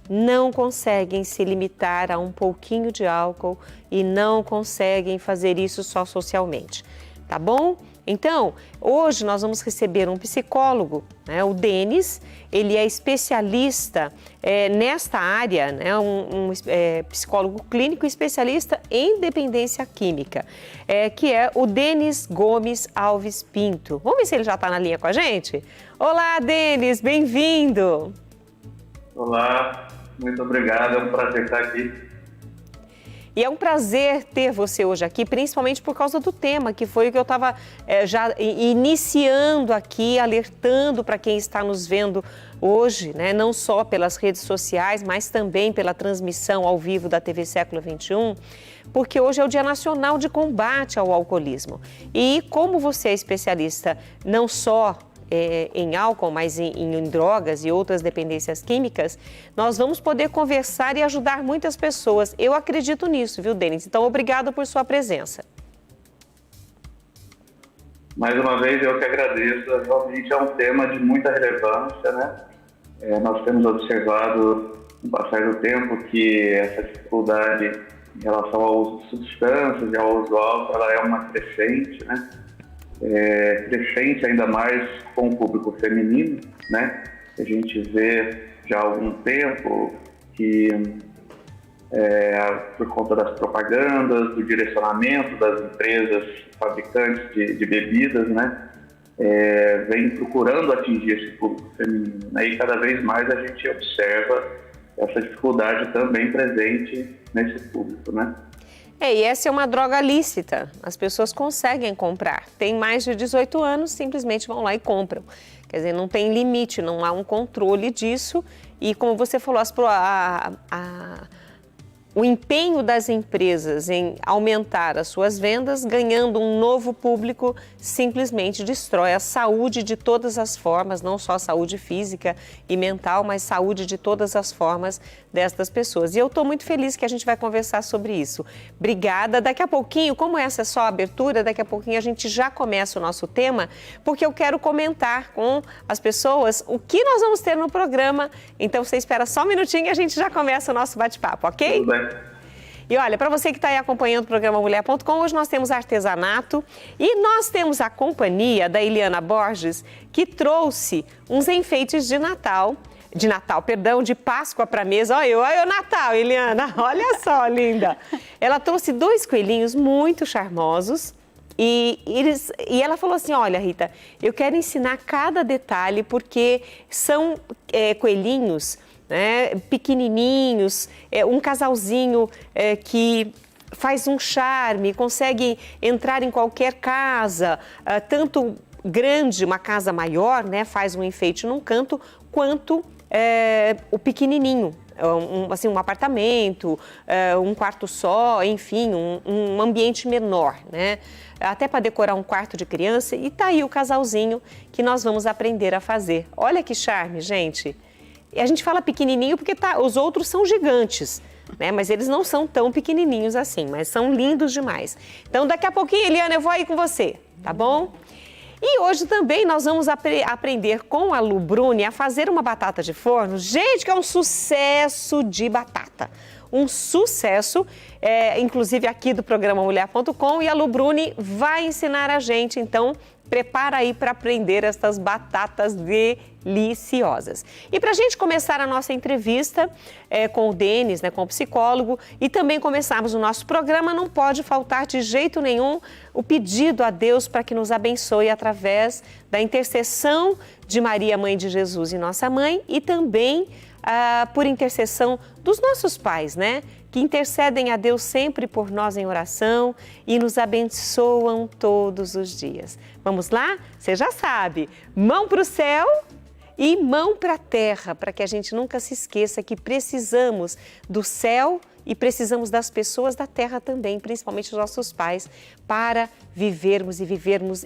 não conseguem se limitar a um pouquinho de álcool e não conseguem fazer isso só socialmente, tá bom? Então, hoje nós vamos receber um psicólogo, né, o Denis. Ele é especialista nesta área, né, psicólogo clínico especialista em dependência química, que é o Denis Gomes Alves Pinto. Vamos ver se ele já está na linha com a gente? Olá, Denis, bem-vindo! Olá, muito obrigado, é um prazer estar aqui. E é um prazer ter você hoje aqui, principalmente por causa do tema, que foi o que eu estava já iniciando aqui, alertando para quem está nos vendo hoje, né? Não só pelas redes sociais, mas também pela transmissão ao vivo da TV Século XXI, porque hoje é o Dia Nacional de Combate ao Alcoolismo. E como você é especialista não só em álcool, mas em drogas e outras dependências químicas, nós vamos poder conversar e ajudar muitas pessoas. Eu acredito nisso, viu, Denis? Então, obrigado por sua presença. Mais uma vez, eu que agradeço. Realmente é um tema de muita relevância, né? Nós temos observado, no passar do tempo, que essa dificuldade em relação ao uso de substâncias e ao uso do álcool, ela é uma crescente, né? Crescente ainda mais com o público feminino, né? A gente vê já há algum tempo que, por conta das propagandas, do direcionamento das empresas fabricantes de bebidas, né? Vem procurando atingir esse público feminino, né? E cada vez mais a gente observa essa dificuldade também presente nesse público, né? E essa é uma droga lícita, as pessoas conseguem comprar. Tem mais de 18 anos, simplesmente vão lá e compram. Quer dizer, não tem limite, não há um controle disso. E como você falou, o empenho das empresas em aumentar as suas vendas, ganhando um novo público, simplesmente destrói a saúde de todas as formas, não só a saúde física e mental, mas saúde de todas as formas destas pessoas. E eu estou muito feliz que a gente vai conversar sobre isso. Obrigada. Daqui a pouquinho, como essa é só a abertura, daqui a pouquinho a gente já começa o nosso tema, porque eu quero comentar com as pessoas o que nós vamos ter no programa. Então, você espera só um minutinho e a gente já começa o nosso bate-papo, ok? Tudo bem. E olha, para você que está aí acompanhando o programa Mulher.com, hoje nós temos artesanato e nós temos a companhia da Eliana Borges, que trouxe uns enfeites de Páscoa para a mesa. Olha o Natal, Eliana, olha só, linda. Ela trouxe 2 coelhinhos muito charmosos e ela falou assim, olha, Rita, eu quero ensinar cada detalhe porque são coelhinhos, né, pequenininhos, um casalzinho que faz um charme, consegue entrar em qualquer casa, tanto grande, uma casa maior, né, faz um enfeite num canto, quanto o pequenininho, um apartamento, um quarto só, enfim, um ambiente menor, né? Até para decorar um quarto de criança. E tá aí o casalzinho que nós vamos aprender a fazer. Olha que charme, gente! E a gente fala pequenininho porque os outros são gigantes, né? Mas eles não são tão pequenininhos assim, mas são lindos demais. Então, daqui a pouquinho, Eliana, eu vou aí com você, tá bom? E hoje também nós vamos aprender com a Lu Bruni a fazer uma batata de forno. Gente, que é um sucesso de batata. Um sucesso, inclusive aqui do programa Mulher.com. E a Lu Bruni vai ensinar a gente, então prepara aí para aprender estas batatas deliciosas. E para a gente começar a nossa entrevista com o Denis, né, com o psicólogo, e também começarmos o nosso programa, não pode faltar de jeito nenhum o pedido a Deus para que nos abençoe através da intercessão de Maria, Mãe de Jesus e Nossa Mãe, e também por intercessão dos nossos pais, né? Que intercedem a Deus sempre por nós em oração e nos abençoam todos os dias. Vamos lá? Você já sabe, mão para o céu e mão para a terra, para que a gente nunca se esqueça que precisamos do céu e precisamos das pessoas da terra também, principalmente os nossos pais, para vivermos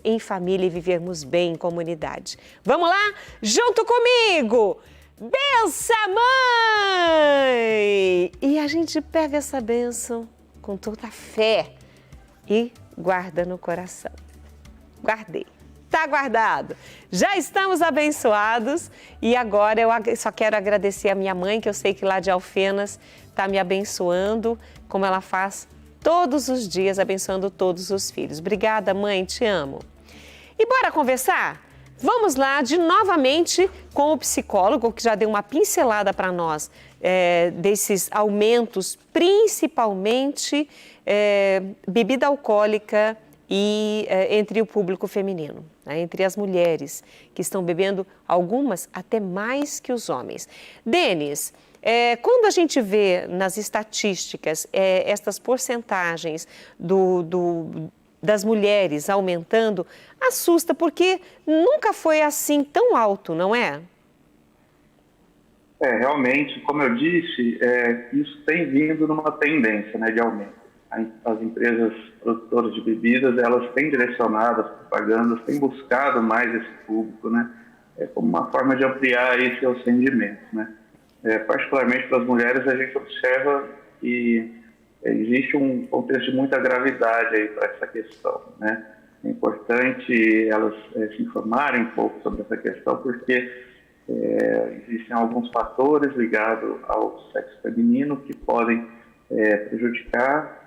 em família e vivermos bem em comunidade. Vamos lá? Junto comigo! Benção, mãe! E a gente pega essa bênção com toda a fé e guarda no coração. Guardei. Tá guardado. Já estamos abençoados e agora eu só quero agradecer a minha mãe, que eu sei que lá de Alfenas está me abençoando, como ela faz todos os dias, abençoando todos os filhos. Obrigada, mãe, te amo. E bora conversar? Vamos lá novamente com o psicólogo, que já deu uma pincelada para nós desses aumentos, principalmente bebida alcoólica e entre o público feminino, né? Entre as mulheres que estão bebendo, algumas até mais que os homens. Denis, quando a gente vê nas estatísticas estas porcentagens das mulheres aumentando, assusta, porque nunca foi assim tão alto, não é? Realmente, como eu disse, isso tem vindo numa tendência, né, de aumento. As empresas produtoras de bebidas, elas têm direcionado as propagandas, têm buscado mais esse público, né, como uma forma de ampliar aí seus rendimentos, né. Particularmente para as mulheres, a gente observa que existe um contexto de muita gravidade aí para essa questão, né. É importante elas se informarem um pouco sobre essa questão, porque existem alguns fatores ligados ao sexo feminino que podem prejudicar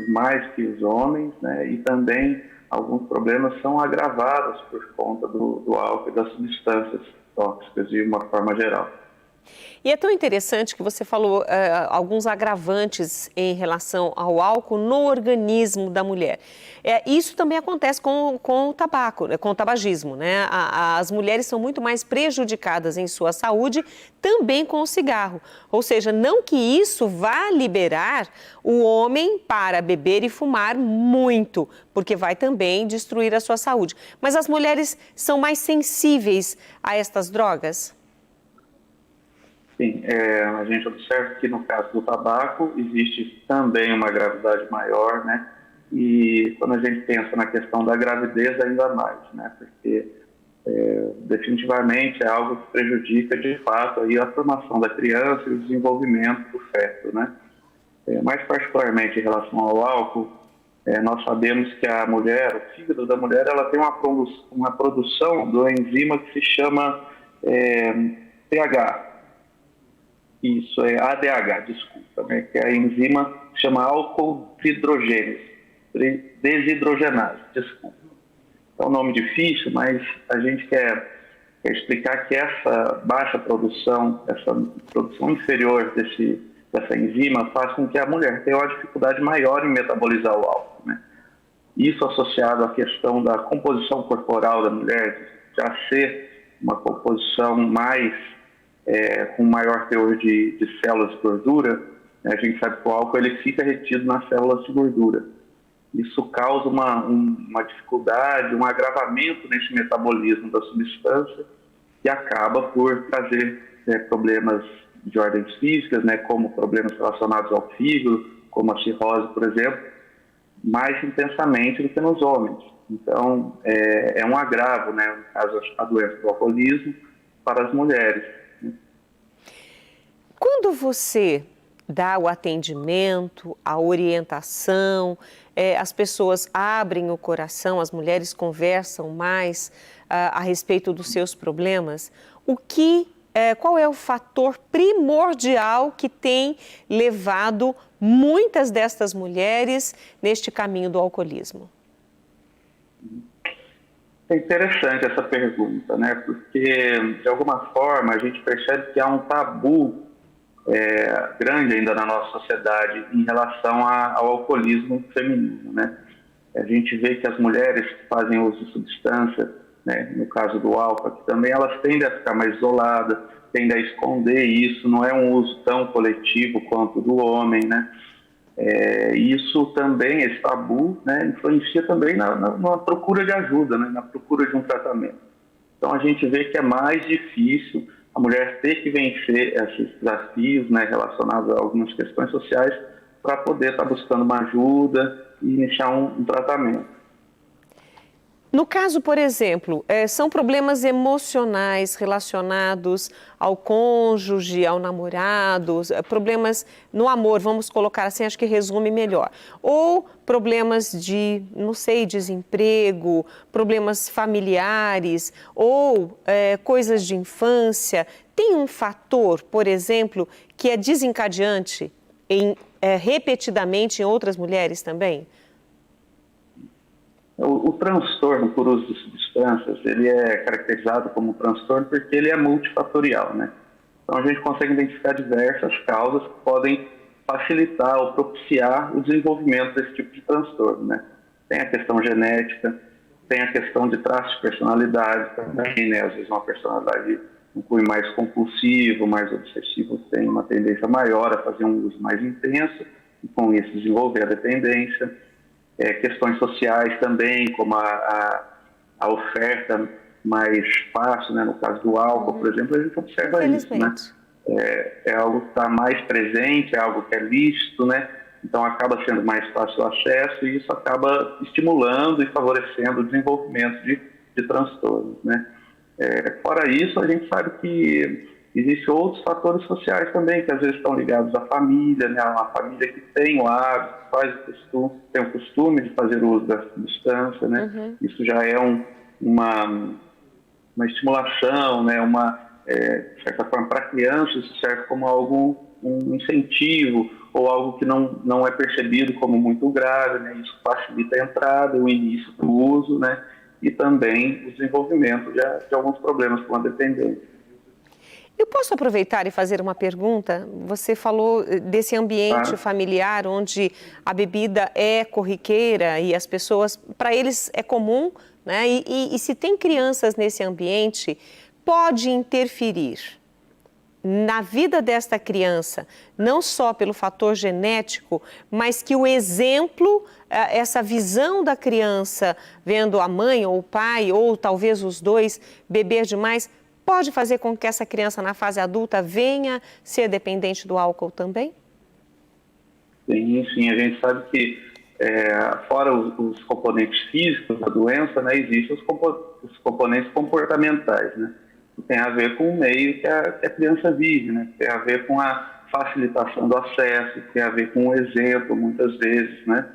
mais que os homens, né? E também alguns problemas são agravados por conta do álcool e das substâncias tóxicas de uma forma geral. E é tão interessante que você falou alguns agravantes em relação ao álcool no organismo da mulher. Isso também acontece com o tabaco, com o tabagismo, né? As mulheres são muito mais prejudicadas em sua saúde também com o cigarro. Ou seja, não que isso vá liberar o homem para beber e fumar muito, porque vai também destruir a sua saúde. Mas as mulheres são mais sensíveis a estas drogas? Sim, a gente observa que no caso do tabaco existe também uma gravidade maior, né? E quando a gente pensa na questão da gravidez, ainda mais, né? Porque definitivamente é algo que prejudica de fato aí a formação da criança e o desenvolvimento do feto, né? Mais particularmente em relação ao álcool, nós sabemos que a mulher, o fígado da mulher, ela tem uma produção do enzima que se chama pH. Isso, ADH, desculpa, né? Que é a enzima que chama álcool desidrogenase, desculpa. É um nome difícil, mas a gente quer explicar que essa baixa produção, essa produção inferior dessa enzima faz com que a mulher tenha uma dificuldade maior em metabolizar o álcool, né? Isso associado à questão da composição corporal da mulher, já ser uma composição mais com maior teor de células de gordura, né? A gente sabe que o álcool ele fica retido nas células de gordura. Isso causa uma dificuldade, um agravamento nesse metabolismo da substância que acaba por trazer problemas de ordens físicas, né? Como problemas relacionados ao fígado, como a cirrose, por exemplo, mais intensamente do que nos homens. Então, é um agravo, né? No caso, a doença do alcoolismo para as mulheres. Quando você dá o atendimento, a orientação, as pessoas abrem o coração, as mulheres conversam mais a respeito dos seus problemas, qual é o fator primordial que tem levado muitas destas mulheres neste caminho do alcoolismo? É interessante essa pergunta, né? Porque, de alguma forma, a gente percebe que há um tabu grande ainda na nossa sociedade em relação ao alcoolismo feminino, né? A gente vê que as mulheres que fazem uso de substância, né, no caso do álcool, aqui também elas tendem a ficar mais isoladas, tendem a esconder isso, não é um uso tão coletivo quanto do homem, né? Isso também, esse tabu, né, influencia também na procura de ajuda, né, na procura de um tratamento. Então a gente vê que é mais difícil a mulher ter que vencer esses desafios, né, relacionados a algumas questões sociais para poder estar buscando uma ajuda e iniciar um tratamento. No caso, por exemplo, são problemas emocionais relacionados ao cônjuge, ao namorado, problemas no amor, vamos colocar assim, acho que resume melhor. Ou problemas de, não sei, desemprego, problemas familiares, ou coisas de infância. Tem um fator, por exemplo, que é desencadeante repetidamente em outras mulheres também? O transtorno por uso de substâncias, ele é caracterizado como transtorno porque ele é multifatorial, né? Então a gente consegue identificar diversas causas que podem facilitar ou propiciar o desenvolvimento desse tipo de transtorno, né? Tem a questão genética, tem a questão de traços de personalidade também, né? Às vezes uma personalidade um cunho mais compulsivo, mais obsessivo, tem uma tendência maior a fazer um uso mais intenso e com isso desenvolver a dependência. Questões sociais também, como a oferta mais fácil, né? No caso do álcool, por exemplo, a gente observa isso, né? É algo que está mais presente, é algo que é lícito, né? Então acaba sendo mais fácil o acesso e isso acaba estimulando e favorecendo o desenvolvimento de transtornos, né? Fora isso, a gente sabe que existem outros fatores sociais também, que às vezes estão ligados à família, né? Uma família que tem o hábito, tem o costume de fazer uso da substância, né? Uhum. Isso já é uma estimulação, né? De certa forma, para a criança, isso serve como um incentivo ou algo que não é percebido como muito grave, né? Isso facilita a entrada, o início do uso, né? E também o desenvolvimento de alguns problemas com a dependência. Eu posso aproveitar e fazer uma pergunta? Você falou desse ambiente familiar onde a bebida é corriqueira e as pessoas, para eles é comum, né? E se tem crianças nesse ambiente, pode interferir na vida desta criança, não só pelo fator genético, mas que o exemplo, essa visão da criança vendo a mãe ou o pai, ou talvez os dois, beber demais, pode fazer com que essa criança na fase adulta venha ser dependente do álcool também? Sim, a gente sabe que fora os componentes físicos da doença, né, existem os componentes comportamentais, né? Que tem a ver com o meio que a criança vive, né? Tem a ver com a facilitação do acesso, tem a ver com o exemplo, muitas vezes, né?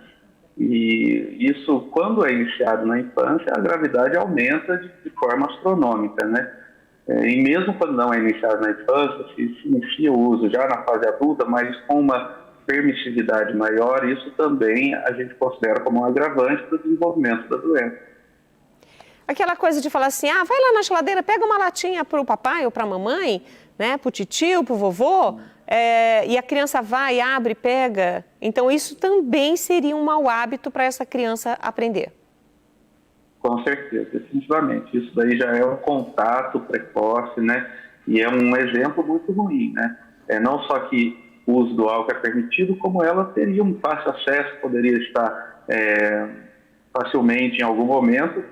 E isso, quando é iniciado na infância, a gravidade aumenta de forma astronômica, né? E mesmo quando não é iniciado na infância, se inicia o uso já na fase adulta, mas com uma permissividade maior, isso também a gente considera como um agravante do desenvolvimento da doença. Aquela coisa de falar assim, vai lá na geladeira, pega uma latinha para o papai ou para a mamãe, né, para o titio, para o vovô, e a criança vai, abre, pega. Então isso também seria um mau hábito para essa criança aprender. Com certeza, definitivamente. Isso daí já é um contato precoce, né? E é um exemplo muito ruim, né? Não só que o uso do álcool é permitido, como ela teria um fácil acesso, poderia estar facilmente em algum momento,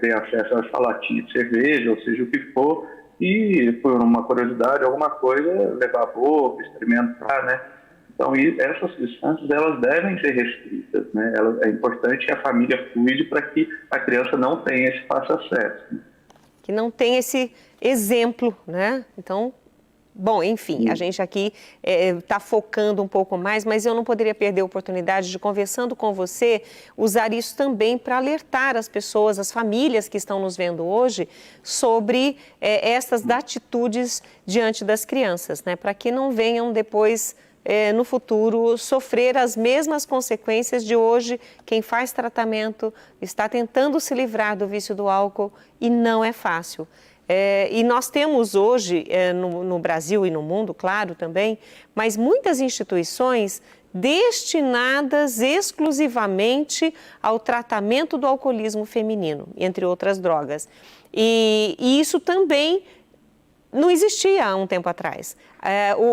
ter acesso a essa latinha de cerveja, ou seja, o que for, e por uma curiosidade, alguma coisa, levar a boca, experimentar, né? Então, essas substâncias, elas devem ser restritas, né? É importante que a família cuide para que a criança não tenha esse fácil acesso. Né? Que não tenha esse exemplo, né? Então, bom, enfim, a gente aqui está focando um pouco mais, mas eu não poderia perder a oportunidade de, conversando com você, usar isso também para alertar as pessoas, as famílias que estão nos vendo hoje, sobre essas atitudes diante das crianças, né? Para que não venham depois... no futuro, sofrer as mesmas consequências de hoje. Quem faz tratamento está tentando se livrar do vício do álcool e não é fácil. E nós temos hoje, no Brasil e no mundo, claro, também, mas muitas instituições destinadas exclusivamente ao tratamento do alcoolismo feminino, entre outras drogas. E isso também não existia há um tempo atrás.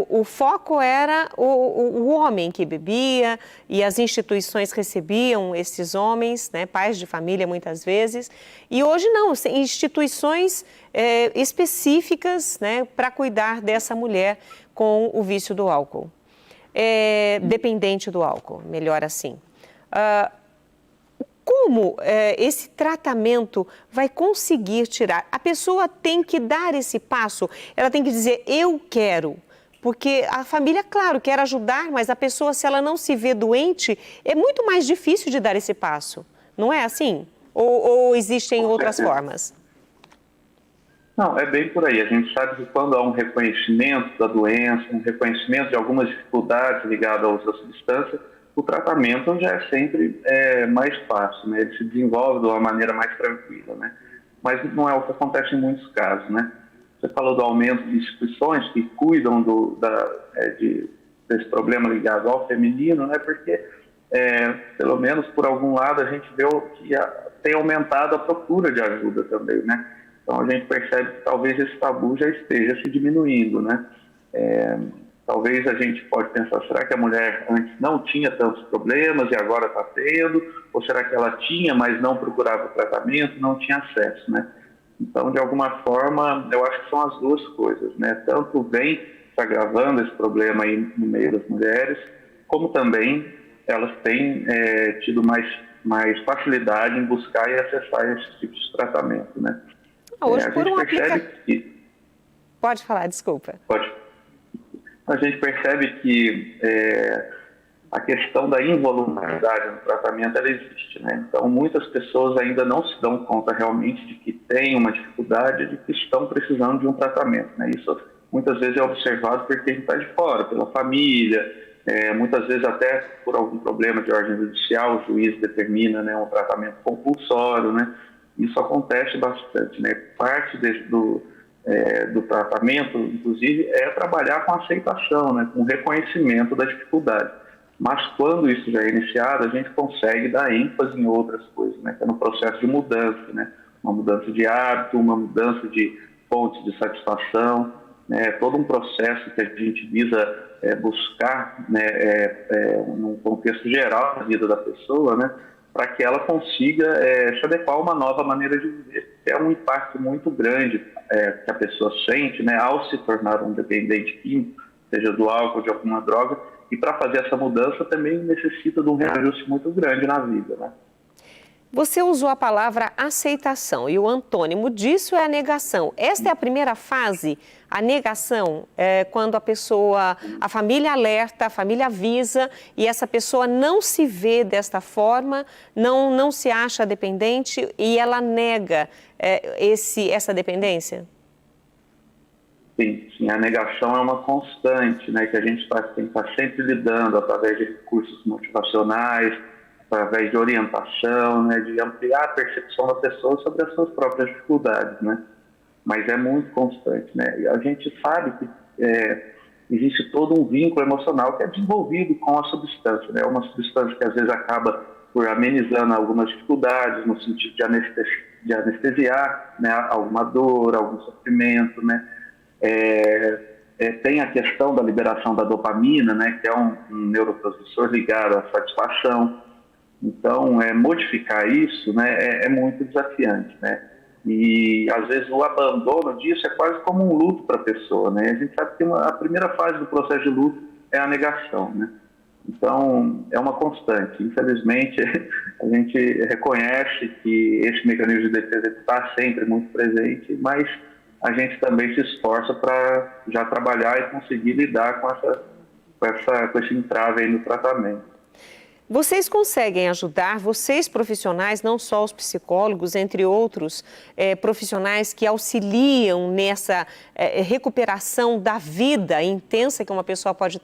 O foco era o homem que bebia e as instituições recebiam esses homens, né, pais de família muitas vezes. E hoje não, instituições específicas, né, para cuidar dessa mulher com o vício do álcool. Dependente do álcool, melhor assim. como esse tratamento vai conseguir tirar? A pessoa tem que dar esse passo, ela tem que dizer, eu quero. Porque a família, claro, quer ajudar, mas a pessoa, se ela não se vê doente, é muito mais difícil de dar esse passo. Não é assim? Ou existem outras formas? Não, é bem por aí. A gente sabe que quando há um reconhecimento da doença, um reconhecimento de algumas dificuldades ligadas ao uso da substância, o tratamento já é sempre mais fácil, né? Ele se desenvolve de uma maneira mais tranquila, né? Mas não é o que acontece em muitos casos, né? Você falou do aumento de instituições que cuidam desse problema ligado ao feminino, né? Porque, pelo menos por algum lado, a gente vê que tem aumentado a procura de ajuda também, né? Então, a gente percebe que talvez esse tabu já esteja se diminuindo, né? Talvez a gente pode pensar, será que a mulher antes não tinha tantos problemas e agora está tendo? Ou será que ela tinha, mas não procurava o tratamento, não tinha acesso, né? Então, de alguma forma, eu acho que são as duas coisas, né? Tanto vem se agravando esse problema aí no meio das mulheres, como também elas têm tido mais facilidade em buscar e acessar esses tipos de tratamento, né? Hoje, por um aplicativo... Pode falar, desculpa. Pode. A gente percebe que a questão da involuntariedade no tratamento, ela existe, né? Então, muitas pessoas ainda não se dão conta realmente de que têm uma dificuldade, de que estão precisando de um tratamento, né? Isso muitas vezes é observado por quem está de fora, pela família, muitas vezes até por algum problema de ordem judicial, o juiz determina, né, um tratamento compulsório, né? Isso acontece bastante, né? Parte do tratamento, inclusive, é trabalhar com aceitação, né? Com reconhecimento da dificuldade. Mas quando isso já é iniciado, a gente consegue dar ênfase em outras coisas, né? Que é no processo de mudança, né? Uma mudança de hábito, uma mudança de fontes de satisfação, né? Todo um processo que a gente visa buscar, né? Num contexto geral da vida da pessoa, né? Para que ela consiga se adequar a uma nova maneira de viver. É um impacto muito grande que a pessoa sente, né, ao se tornar um dependente químico, seja do álcool ou de alguma droga, e para fazer essa mudança também necessita de um reajuste muito grande na vida, né? Você usou a palavra aceitação e o antônimo disso é a negação. Esta é a primeira fase, a negação, quando a família alerta, a família avisa e essa pessoa não se vê desta forma, não se acha dependente e ela nega essa dependência? Sim, a negação é uma constante, né, que a gente tem que estar sempre lidando através de recursos motivacionais, através de orientação, né, de ampliar a percepção da pessoa sobre as suas próprias dificuldades, né? Mas é muito constante, né? E a gente sabe que existe todo um vínculo emocional que é desenvolvido com a substância, né? Uma substância que às vezes acaba por amenizando algumas dificuldades, no sentido de anestesiar, né, alguma dor, algum sofrimento, né? Tem a questão da liberação da dopamina, né, que é um neurotransmissor ligado à satisfação. Então, modificar isso, né, é muito desafiante, né? E, às vezes, o abandono disso é quase como um luto para a pessoa, né? A gente sabe que a primeira fase do processo de luto é a negação, né? Então, é uma constante. Infelizmente, a gente reconhece que esse mecanismo de defesa está sempre muito presente, mas a gente também se esforça para já trabalhar e conseguir lidar com esse entrave aí no tratamento. Vocês conseguem ajudar, vocês profissionais, não só os psicólogos, entre outros profissionais que auxiliam nessa recuperação da vida intensa que uma pessoa pode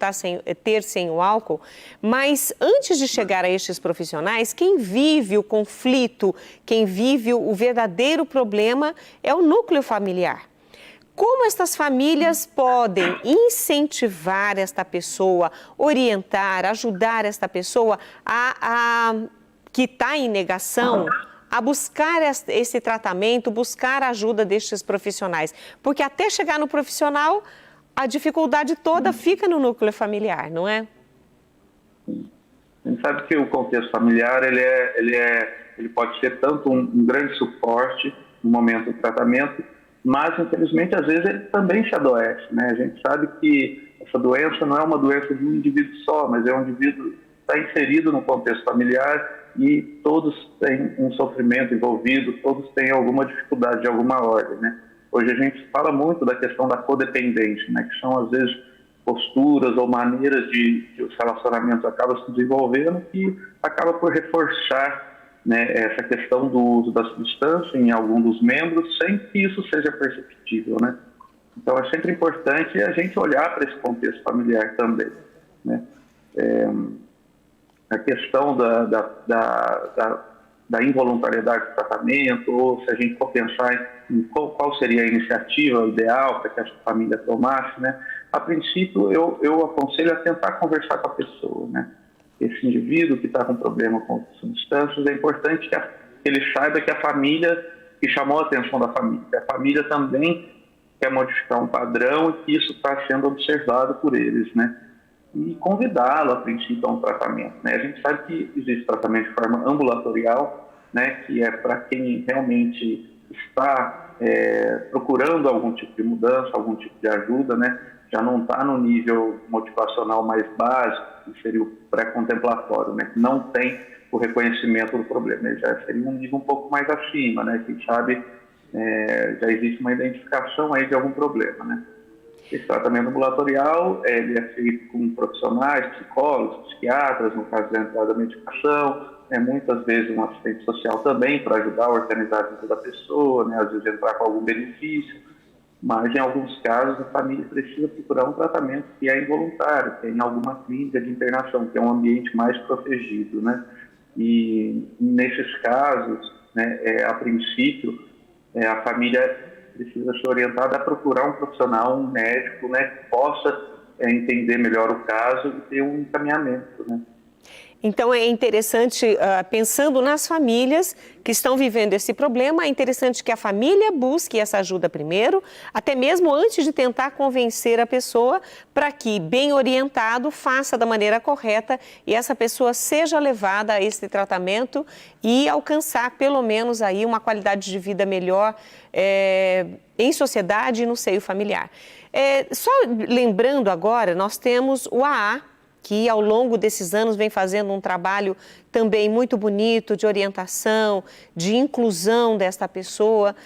ter sem o álcool, mas antes de chegar a estes profissionais, quem vive o conflito, quem vive o verdadeiro problema é o núcleo familiar. Como estas famílias podem incentivar esta pessoa, orientar, ajudar esta pessoa que está em negação a buscar esse tratamento, buscar a ajuda destes profissionais? Porque até chegar no profissional, a dificuldade toda fica no núcleo familiar, não é? A gente sabe que o contexto familiar ele pode ser tanto um grande suporte no momento do tratamento, mas, infelizmente, às vezes ele também se adoece, né? A gente sabe que essa doença não é uma doença de um indivíduo só, mas é um indivíduo que está inserido no contexto familiar e todos têm um sofrimento envolvido, todos têm alguma dificuldade de alguma ordem, né? Hoje a gente fala muito da questão da codependência, né? Que são, às vezes, posturas ou maneiras de os relacionamentos acabam se desenvolvendo que acaba por reforçar, né, essa questão do uso da substância em algum dos membros sem que isso seja perceptível, né? Então é sempre importante a gente olhar para esse contexto familiar também, né? A questão da involuntariedade do tratamento, ou se a gente for pensar em qual seria a iniciativa ideal para que essa família tomasse, né? A princípio, eu aconselho a tentar conversar com a pessoa, né? Esse indivíduo que está com problema com substâncias, é importante que ele saiba que a família, que chamou a atenção da família, que a família também quer modificar um padrão e que isso está sendo observado por eles, né? E convidá-lo, a princípio, a um tratamento, né? A gente sabe que existe tratamento de forma ambulatorial, né? Que é para quem realmente está procurando algum tipo de mudança, algum tipo de ajuda, né? Já não está no nível motivacional mais básico, que seria o pré-contemplatório, né? Que não tem o reconhecimento do problema. Ele já seria um nível um pouco mais acima, né? Quem sabe já existe uma identificação aí de algum problema, né? Esse tratamento ambulatorial, ele é feito com profissionais, psicólogos, psiquiatras, no caso da entrada da medicação, muitas vezes um assistente social também para ajudar a organizar a vida da pessoa, né? Às vezes entrar com algum benefício, mas em alguns casos a família precisa procurar um tratamento que é involuntário, que é em alguma clínica de internação, que é um ambiente mais protegido, né? E nesses casos, né, a princípio, a família precisa ser orientada a procurar um profissional, um médico, né, que possa entender melhor o caso e ter um encaminhamento, né? Então é interessante, pensando nas famílias que estão vivendo esse problema, é interessante que a família busque essa ajuda primeiro, até mesmo antes de tentar convencer a pessoa para que, bem orientado, faça da maneira correta e essa pessoa seja levada a esse tratamento e alcançar pelo menos aí uma qualidade de vida melhor em sociedade e no seio familiar. Só lembrando agora, nós temos o AA, que ao longo desses anos vem fazendo um trabalho também muito bonito de orientação, de inclusão desta pessoa.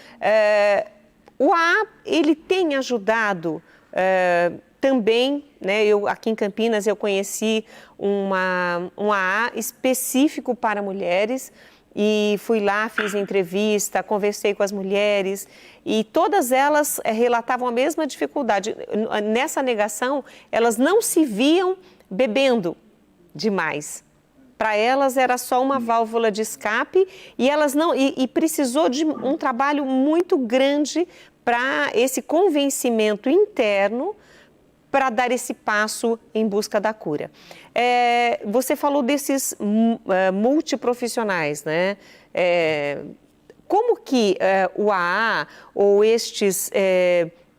O AA, ele tem ajudado também, né? Aqui em Campinas eu conheci um AA específico para mulheres e fui lá, fiz entrevista, conversei com as mulheres e todas elas relatavam a mesma dificuldade. Nessa negação, elas não se viam bebendo demais. Para elas era só uma válvula de escape e elas não e precisou de um trabalho muito grande para esse convencimento interno para dar esse passo em busca da cura. Você falou desses multiprofissionais, né? Como que o AA ou estes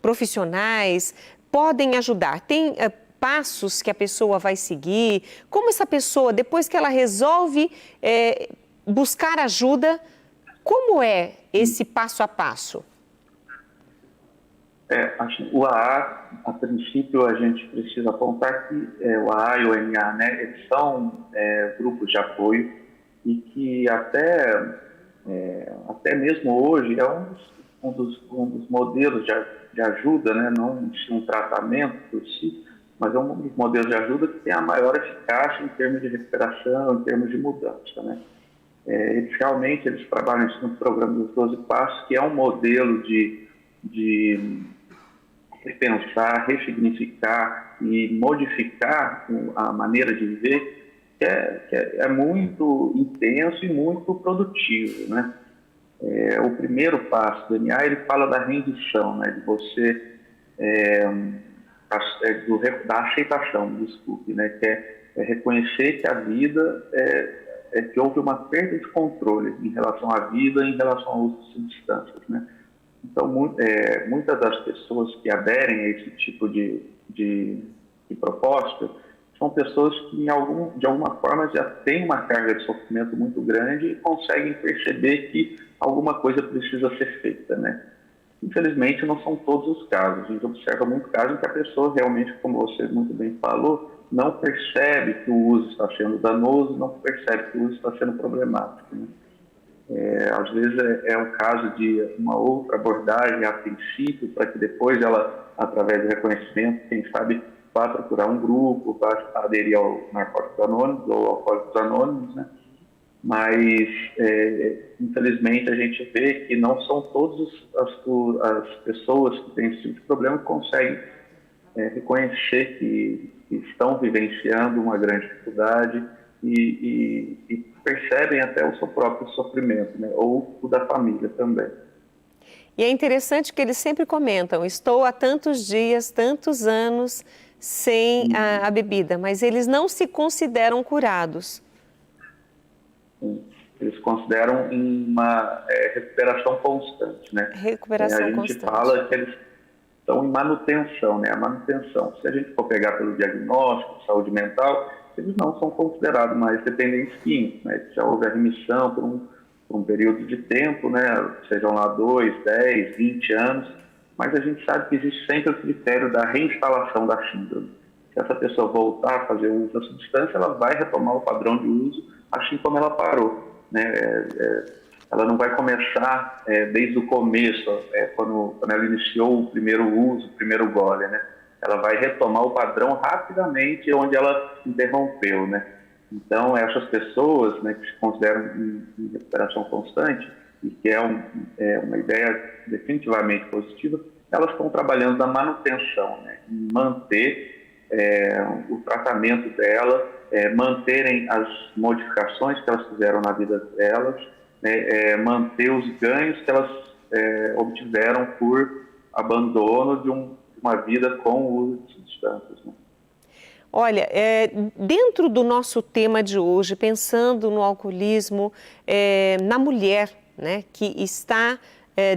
profissionais podem ajudar? Tem passos que a pessoa vai seguir? Como essa pessoa, depois que ela resolve buscar ajuda, como é esse passo a passo? O AA, a princípio, a gente precisa apontar que o AA e o NA, né, eles são grupos de apoio e que até mesmo hoje é um dos modelos de ajuda, né, não um tratamento por si, mas é um dos modelos de ajuda que tem a maior eficácia em termos de recuperação, em termos de mudança, né? Eles trabalham no programa dos 12 Passos, que é um modelo de repensar, ressignificar e modificar a maneira de viver, que é muito intenso e muito produtivo, né? O primeiro passo do NA, ele fala da rendição, né? De você... da aceitação, desculpe, né? Que é reconhecer que a vida que houve uma perda de controle em relação à vida, em relação ao uso de substâncias, né? Então, muitas das pessoas que aderem a esse tipo de proposta são pessoas que, de alguma forma, já têm uma carga de sofrimento muito grande e conseguem perceber que alguma coisa precisa ser feita, né? Infelizmente, não são todos os casos. A gente observa muito casos em que a pessoa realmente, como você muito bem falou, não percebe que o uso está sendo danoso, não percebe que o uso está sendo problemático, né? Às vezes é o caso de uma outra abordagem a princípio, para que depois ela, através do reconhecimento, quem sabe, vá procurar um grupo, vá aderir ao Narcóticos Anônimos ou Alcoólicos Anônimos, né? Mas, infelizmente, a gente vê que não são todas as pessoas que têm esse tipo de problema que conseguem reconhecer que estão vivenciando uma grande dificuldade e percebem até o seu próprio sofrimento, né? Ou o da família também. E é interessante que eles sempre comentam, estou há tantos dias, tantos anos sem a bebida, mas eles não se consideram curados. Eles consideram uma recuperação constante, né? Recuperação constante. A gente fala que eles estão em manutenção, né? A manutenção. Se a gente for pegar pelo diagnóstico, saúde mental, eles não são considerados mais dependentes químicos, né? Já houve a remissão por um período de tempo, né? Sejam lá 2, 10, 20 anos, mas a gente sabe que existe sempre o critério da reinstalação da síndrome. Se essa pessoa voltar a fazer uso da substância, ela vai retomar o padrão de uso, assim como ela parou, né? Ela não vai começar desde o começo, quando ela iniciou o primeiro uso, o primeiro gole, né? Ela vai retomar o padrão rapidamente onde ela interrompeu, né? Então, essas pessoas, né, que se consideram em recuperação constante e que é uma ideia definitivamente positiva, elas estão trabalhando na manutenção, né? Em manter o tratamento dela, manterem as modificações que elas fizeram na vida delas, né? Manter os ganhos que elas obtiveram por abandono de uma vida com o uso de substâncias, né? Olha, dentro do nosso tema de hoje, pensando no alcoolismo, na mulher, né, que está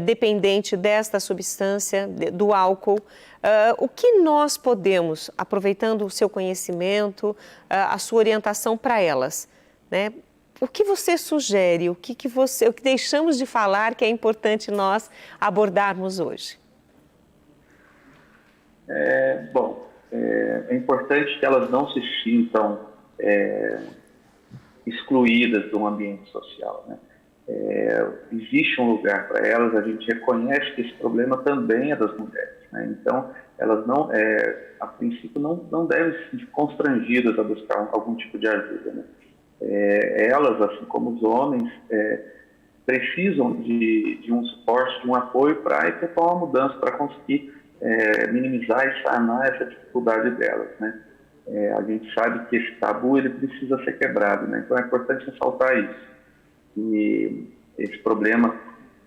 dependente desta substância, do álcool, o que nós podemos, aproveitando o seu conhecimento, a sua orientação para elas, né? O que você sugere, o que deixamos de falar que é importante nós abordarmos hoje? É importante que elas não se sintam excluídas do ambiente social, né? Existe um lugar para elas, a gente reconhece que esse problema também é das mulheres, né? Então, elas não, a princípio, não devem se sentir constrangidas a buscar algum tipo de ajuda, né? Elas, assim como os homens, precisam de um suporte, de um apoio para efetuar uma mudança, para conseguir minimizar e sanar essa dificuldade delas, né? A gente sabe que esse tabu ele precisa ser quebrado, né? Então é importante ressaltar isso. E esse problema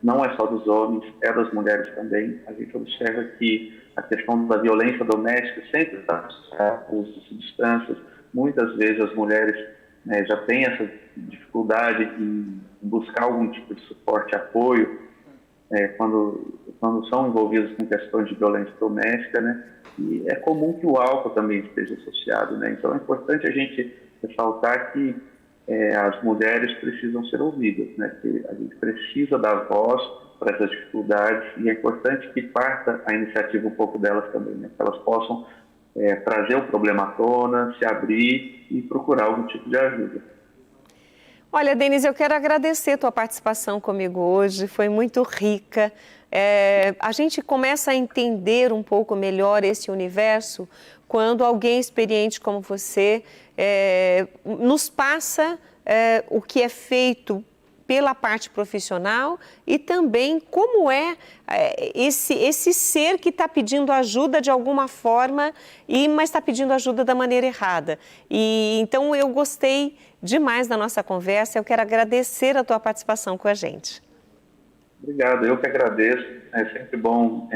não é só dos homens, é das mulheres também. A gente observa que a questão da violência doméstica sempre está associada ao uso de substâncias. Muitas vezes as mulheres já têm essa dificuldade em buscar algum tipo de suporte e apoio quando são envolvidos com questões de violência doméstica, né? E é comum que o álcool também esteja associado, né? Então é importante a gente ressaltar que as mulheres precisam ser ouvidas, né? Que a gente precisa dar voz para essas dificuldades e é importante que parta a iniciativa um pouco delas também, né? Que elas possam trazer o problema à tona, se abrir e procurar algum tipo de ajuda. Olha, Denise, eu quero agradecer a tua participação comigo hoje, foi muito rica. A gente começa a entender um pouco melhor esse universo quando alguém experiente como você nos passa o que é feito pela parte profissional e também como esse ser que está pedindo ajuda de alguma forma, mas está pedindo ajuda da maneira errada. E então eu gostei demais da nossa conversa, eu quero agradecer a tua participação com a gente. Obrigado, eu que agradeço. É sempre bom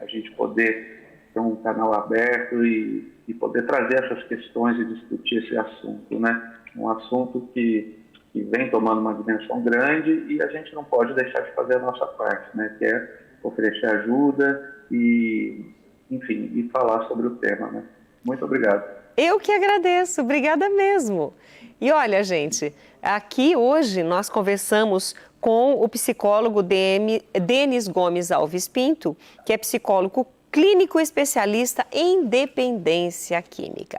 a gente poder ter um canal aberto e poder trazer essas questões e discutir esse assunto, né? Um assunto que vem tomando uma dimensão grande e a gente não pode deixar de fazer a nossa parte, né? Que é oferecer ajuda e, enfim, e falar sobre o tema, né? Muito obrigado. Eu que agradeço, obrigada mesmo. E olha, gente, aqui hoje nós conversamos com o psicólogo Denis Gomes Alves Pinto, que é psicólogo clínico especialista em dependência química.